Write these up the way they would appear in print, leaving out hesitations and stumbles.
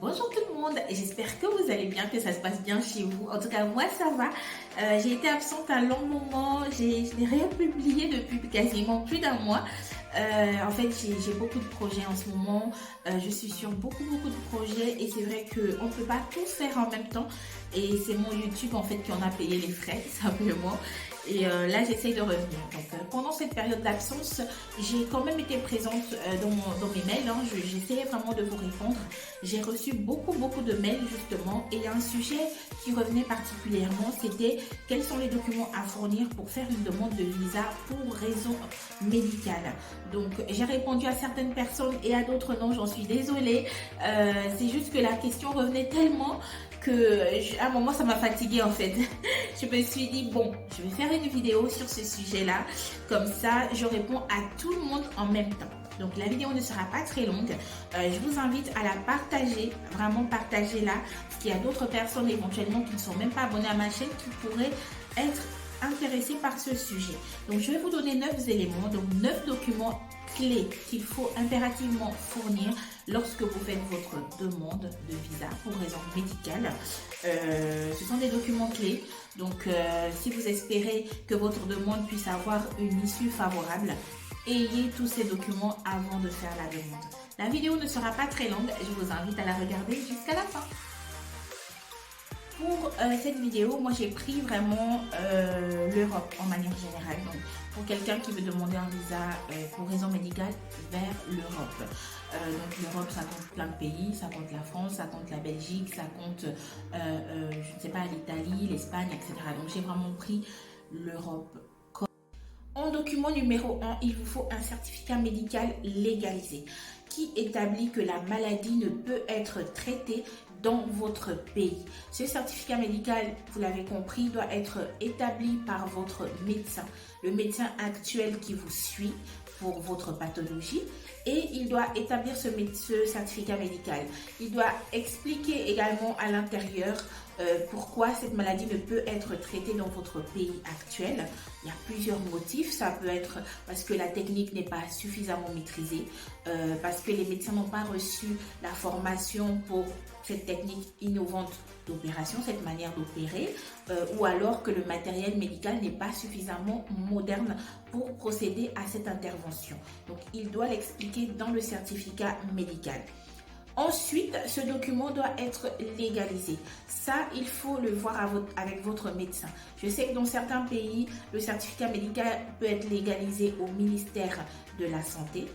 Bonjour tout le monde, j'espère que vous allez bien, que ça se passe bien chez vous. En tout cas, moi ça va. J'ai été absente un long moment, je n'ai rien publié depuis quasiment plus d'un mois. En fait, j'ai beaucoup de projets en ce moment. Je suis sur beaucoup de projets et c'est vrai qu'on ne peut pas tout faire en même temps. Et c'est mon YouTube en fait qui en a payé les frais, simplement. Et là, j'essaye de revenir. Donc, pendant cette période d'absence, j'ai quand même été présente dans mes mails. Hein. J'essayais vraiment de vous répondre. J'ai reçu beaucoup de mails justement. Et un sujet qui revenait particulièrement, c'était quels sont les documents à fournir pour faire une demande de visa pour raison médicale. Donc, j'ai répondu à certaines personnes et à d'autres non, j'en suis désolée. C'est juste que la question revenait tellement à un moment ça m'a fatiguée en fait. Je me suis dit bon, je vais faire une vidéo sur ce sujet-là, comme ça je réponds à tout le monde en même temps. Donc la vidéo ne sera pas très longue. Je vous invite à la partager, vraiment partagez-la, parce qu'il y a d'autres personnes éventuellement qui ne sont même pas abonnées à ma chaîne qui pourraient être intéressées par ce sujet. Donc je vais vous donner 9 éléments, donc 9 documents clés qu'il faut impérativement fournir lorsque vous faites votre demande de visa pour raison médicale. Ce sont des documents clés, donc si vous espérez que votre demande puisse avoir une issue favorable, ayez tous ces documents avant de faire la demande. La vidéo ne sera pas très longue, je vous invite à la regarder jusqu'à la fin. Pour cette vidéo, moi j'ai pris vraiment l'Europe en manière générale. Donc, pour quelqu'un qui veut demander un visa pour raison médicale vers l'Europe. Donc l'Europe, ça compte plein de pays, ça compte la France, ça compte la Belgique, ça compte, je ne sais pas, l'Italie, l'Espagne, etc. Donc j'ai vraiment pris l'Europe. En document numéro 1, il vous faut un certificat médical légalisé qui établit que la maladie ne peut être traitée dans votre pays. Ce certificat médical, vous l'avez compris, doit être établi par votre médecin, le médecin actuel qui vous suit pour votre pathologie, et il doit établir ce certificat médical. Il doit expliquer également à l'intérieur pourquoi cette maladie ne peut être traitée dans votre pays actuel. Il y a plusieurs motifs. Ça peut être parce que la technique n'est pas suffisamment maîtrisée, parce que les médecins n'ont pas reçu la formation pour cette technique innovante d'opération, cette manière d'opérer, ou alors que le matériel médical n'est pas suffisamment moderne pour procéder à cette intervention. Donc, il doit l'expliquer dans le certificat médical. Ensuite, ce document doit être légalisé. Ça, il faut le voir avec votre médecin. Je sais que dans certains pays, le certificat médical peut être légalisé au ministère de la Santé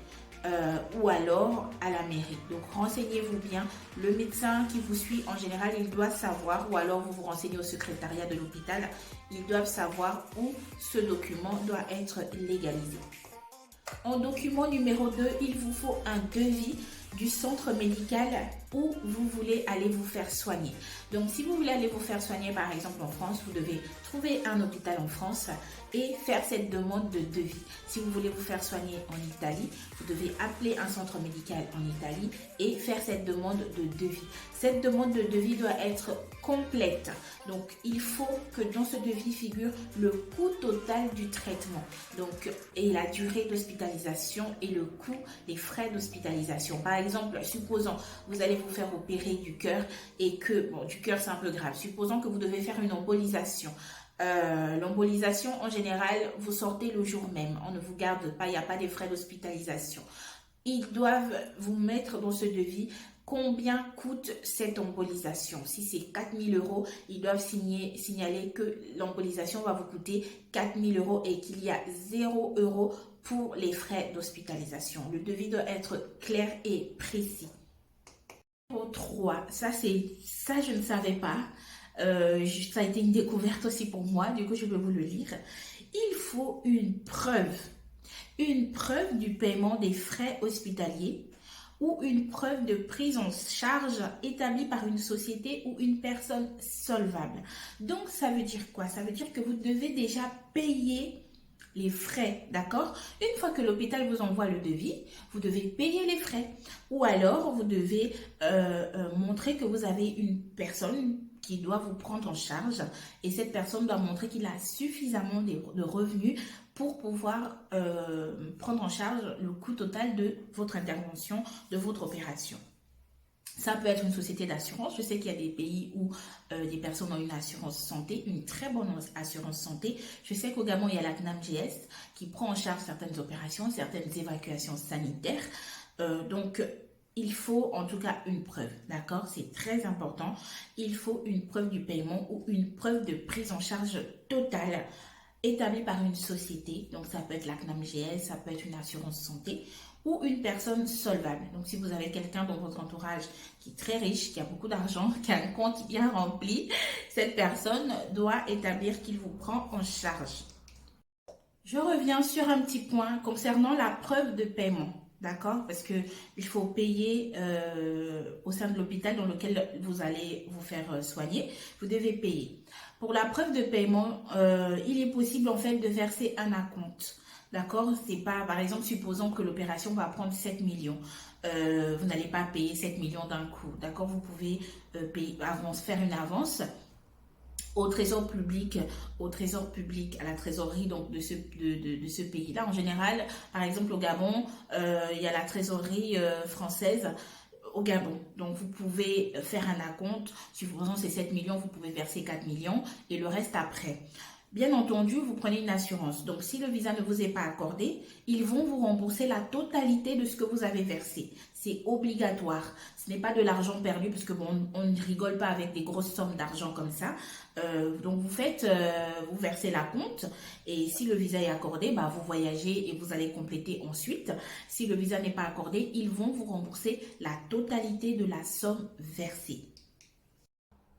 ou alors à la mairie. Donc, renseignez-vous bien. Le médecin qui vous suit, en général, il doit savoir, ou alors vous vous renseignez au secrétariat de l'hôpital, ils doivent savoir où ce document doit être légalisé. En document numéro 2, il vous faut un devis du centre médical où vous voulez aller vous faire soigner. Donc, si vous voulez aller vous faire soigner, par exemple en France, vous devez trouver un hôpital en France et faire cette demande de devis. Si vous voulez vous faire soigner en Italie, vous devez appeler un centre médical en Italie et faire cette demande de devis. Cette demande de devis doit être complète. Donc, il faut que dans ce devis figure le coût total du traitement. Donc, et la durée d'hospitalisation et le coût des frais d'hospitalisation. Par exemple, supposons vous allez vous faire opérer du cœur et que, bon, du cœur c'est un peu grave. Supposons que vous devez faire une embolisation. L'embolisation, en général, vous sortez le jour même. On ne vous garde pas, il n'y a pas de frais d'hospitalisation. Ils doivent vous mettre dans ce devis combien coûte cette embolisation. Si c'est 4 000 €, ils doivent signaler que l'embolisation va vous coûter 4 000 € et qu'il y a 0 € pour les frais d'hospitalisation. Le devis doit être clair et précis. Numéro 3, ça je ne savais pas. Ça a été une découverte aussi pour moi, du coup je vais vous le lire. Il faut une preuve du paiement des frais hospitaliers ou une preuve de prise en charge établie par une société ou une personne solvable. Donc ça veut dire quoi? Ça veut dire que vous devez déjà payer les frais, d'accord? Une fois que l'hôpital vous envoie le devis, vous devez payer les frais. Ou alors, vous devez montrer que vous avez une personne qui doit vous prendre en charge et cette personne doit montrer qu'il a suffisamment de revenus pour pouvoir prendre en charge le coût total de votre intervention, de votre opération. Ça peut être une société d'assurance. Je sais qu'il y a des pays où des personnes ont une assurance santé, une très bonne assurance santé. Je sais qu'au Gabon, il y a la CNAMGS qui prend en charge certaines opérations, certaines évacuations sanitaires. Donc, il faut en tout cas une preuve, d'accord? C'est très important. Il faut une preuve du paiement ou une preuve de prise en charge totale établie par une société. Donc, ça peut être la CNAMGS, ça peut être une assurance santé ou une personne solvable. Donc, si vous avez quelqu'un dans votre entourage qui est très riche, qui a beaucoup d'argent, qui a un compte bien rempli, cette personne doit établir qu'il vous prend en charge. Je reviens sur un petit point concernant la preuve de paiement. D'accord? Parce que il faut payer au sein de l'hôpital dans lequel vous allez vous faire soigner. Vous devez payer. Pour la preuve de paiement, il est possible en fait de verser un acompte. D'accord? C'est pas, par exemple, supposons que l'opération va prendre 7 millions. Vous n'allez pas payer 7 millions d'un coup. D'accord? Vous pouvez payer, faire une avance au trésor public, à la trésorerie donc de ce pays-là. En général, par exemple au Gabon, il y a la trésorerie française au Gabon. Donc vous pouvez faire un acompte, supposons c'est 7 millions, vous pouvez verser 4 millions et le reste après. Bien entendu, vous prenez une assurance. Donc, si le visa ne vous est pas accordé, ils vont vous rembourser la totalité de ce que vous avez versé. C'est obligatoire. Ce n'est pas de l'argent perdu parce que bon, on ne rigole pas avec des grosses sommes d'argent comme ça. Donc, vous versez la compte et si le visa est accordé, bah, vous voyagez et vous allez compléter ensuite. Si le visa n'est pas accordé, ils vont vous rembourser la totalité de la somme versée.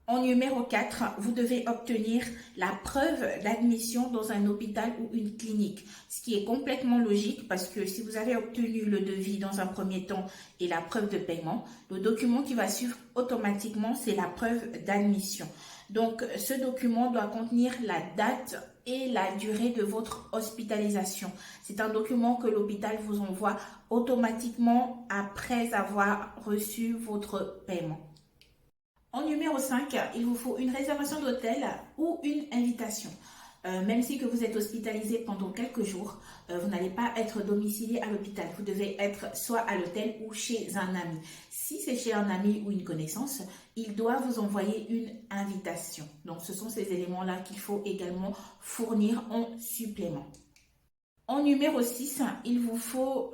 En numéro 4, vous devez obtenir la preuve d'admission dans un hôpital ou une clinique, ce qui est complètement logique parce que si vous avez obtenu le devis dans un premier temps et la preuve de paiement, le document qui va suivre automatiquement, c'est la preuve d'admission. Donc, ce document doit contenir la date et la durée de votre hospitalisation. C'est un document que l'hôpital vous envoie automatiquement après avoir reçu votre paiement. En numéro 5, il vous faut une réservation d'hôtel ou une invitation. Même si que vous êtes hospitalisé pendant quelques jours, vous n'allez pas être domicilié à l'hôpital. Vous devez être soit à l'hôtel ou chez un ami. Si c'est chez un ami ou une connaissance, il doit vous envoyer une invitation. Donc, ce sont ces éléments-là qu'il faut également fournir en supplément. En numéro 6, il vous faut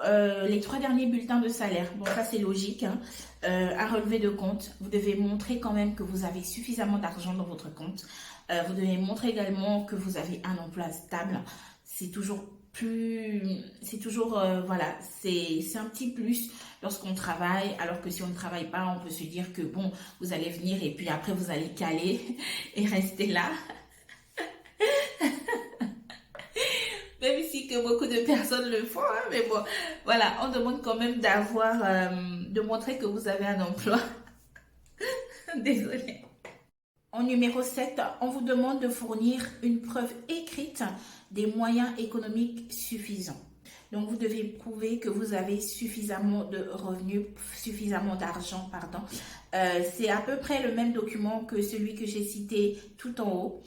les 3 derniers bulletins de salaire. Bon, ça c'est logique, hein. Un relevé de compte. Vous devez montrer quand même que vous avez suffisamment d'argent dans votre compte. Vous devez montrer également que vous avez un emploi stable. C'est toujours voilà, c'est un petit plus lorsqu'on travaille. Alors que si on ne travaille pas, on peut se dire que bon, vous allez venir et puis après vous allez caler et rester là. Même si que beaucoup de personnes le font, hein, mais bon, voilà, on demande quand même de montrer que vous avez un emploi. Désolée. En numéro 7, on vous demande de fournir une preuve écrite des moyens économiques suffisants. Donc, vous devez prouver que vous avez suffisamment de revenus, suffisamment d'argent, pardon. C'est à peu près le même document que celui que j'ai cité tout en haut.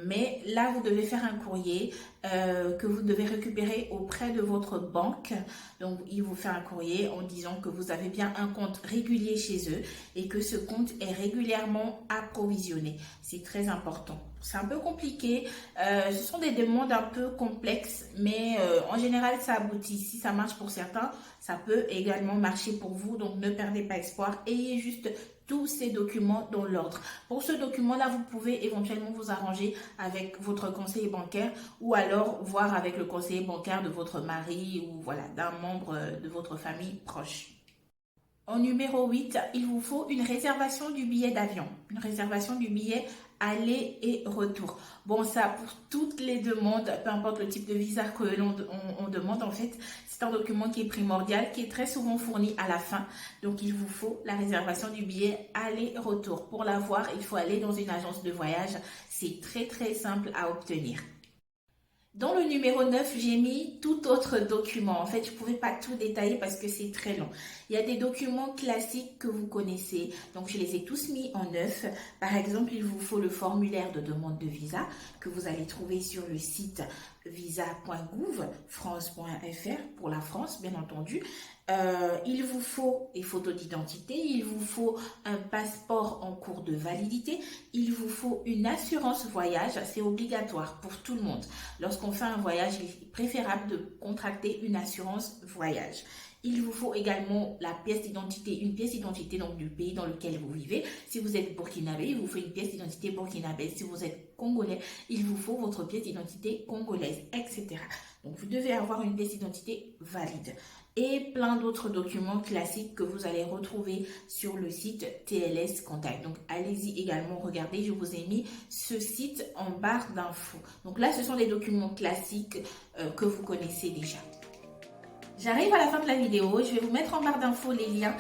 Mais là, vous devez faire un courrier que vous devez récupérer auprès de votre banque. Donc, il vous fait un courrier en disant que vous avez bien un compte régulier chez eux et que ce compte est régulièrement approvisionné. C'est très important. C'est un peu compliqué. Ce sont des demandes un peu complexes, mais en général, ça aboutit. Si ça marche pour certains, ça peut également marcher pour vous. Donc, ne perdez pas espoir. Ayez juste tous ces documents dans l'ordre. Pour ce document-là, vous pouvez éventuellement vous arranger avec votre conseiller bancaire ou alors voir avec le conseiller bancaire de votre mari ou voilà, d'un membre de votre famille proche. En numéro 8, il vous faut une réservation du billet d'avion, une réservation du billet aller et retour. Bon, ça, pour toutes les demandes, peu importe le type de visa que l'on demande, en fait, c'est un document qui est primordial, qui est très souvent fourni à la fin. Donc, il vous faut la réservation du billet aller-retour. Pour l'avoir, il faut aller dans une agence de voyage. C'est très, très simple à obtenir. Dans le numéro 9, j'ai mis tout autre document. En fait, je ne pouvais pas tout détailler parce que c'est très long. Il y a des documents classiques que vous connaissez. Donc, je les ai tous mis en 9. Par exemple, il vous faut le formulaire de demande de visa que vous allez trouver sur le site visa.gouv.france.fr pour la France, bien entendu. Il vous faut des photos d'identité, il vous faut un passeport en cours de validité, il vous faut une assurance voyage, c'est obligatoire pour tout le monde. Lorsqu'on fait un voyage, il est préférable de contracter une assurance voyage. Il vous faut également la pièce d'identité, une pièce d'identité donc du pays dans lequel vous vivez. Si vous êtes burkinabé, il vous faut une pièce d'identité burkinabé. Si vous êtes congolais, il vous faut votre pièce d'identité congolaise, etc. Donc vous devez avoir une pièce d'identité valide. Et plein d'autres documents classiques que vous allez retrouver sur le site TLS Contact. Donc allez-y également regarder, je vous ai mis ce site en barre d'infos. Donc là, ce sont les documents classiques que vous connaissez déjà. J'arrive à la fin de la vidéo, je vais vous mettre en barre d'infos les liens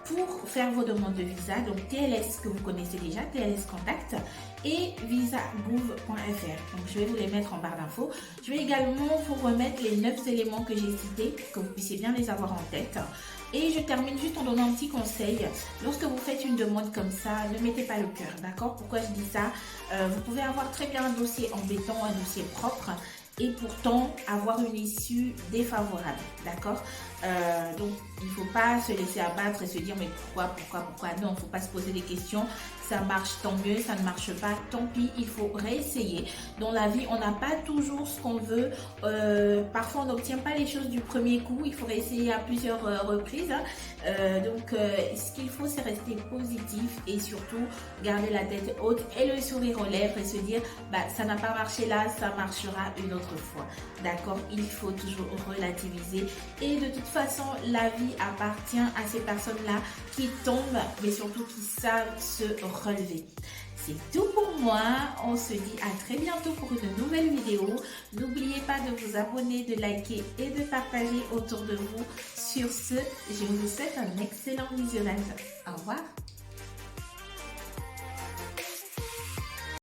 pour faire vos demandes de visa, donc TLS que vous connaissez déjà, TLS Contact et visagouv.fr. Donc je vais vous les mettre en barre d'infos. Je vais également vous remettre les 9 éléments que j'ai cités pour que vous puissiez bien les avoir en tête. Et je termine juste en donnant un petit conseil. Lorsque vous faites une demande comme ça, ne mettez pas le cœur, d'accord? Pourquoi je dis ça? Vous pouvez avoir très bien un dossier embêtant, un dossier propre, et pourtant avoir une issue défavorable, d'accord? Donc il ne faut pas se laisser abattre et se dire mais pourquoi, non, il ne faut pas se poser des questions. Ça marche, tant mieux, ça ne marche pas, tant pis, il faut réessayer. Dans la vie, on n'a pas toujours ce qu'on veut. Parfois, on n'obtient pas les choses du premier coup. Il faut réessayer à plusieurs reprises. Donc, ce qu'il faut, c'est rester positif et surtout garder la tête haute et le sourire aux lèvres et se dire, bah, ça n'a pas marché là, ça marchera une autre fois. D'accord? Il faut toujours relativiser. Et de toute façon, la vie appartient à ces personnes-là qui tombent, mais surtout qui savent se relever. C'est tout pour moi. On se dit à très bientôt pour une nouvelle vidéo. N'oubliez pas de vous abonner, de liker et de partager autour de vous. Sur ce, je vous souhaite un excellent visionnage. Au revoir.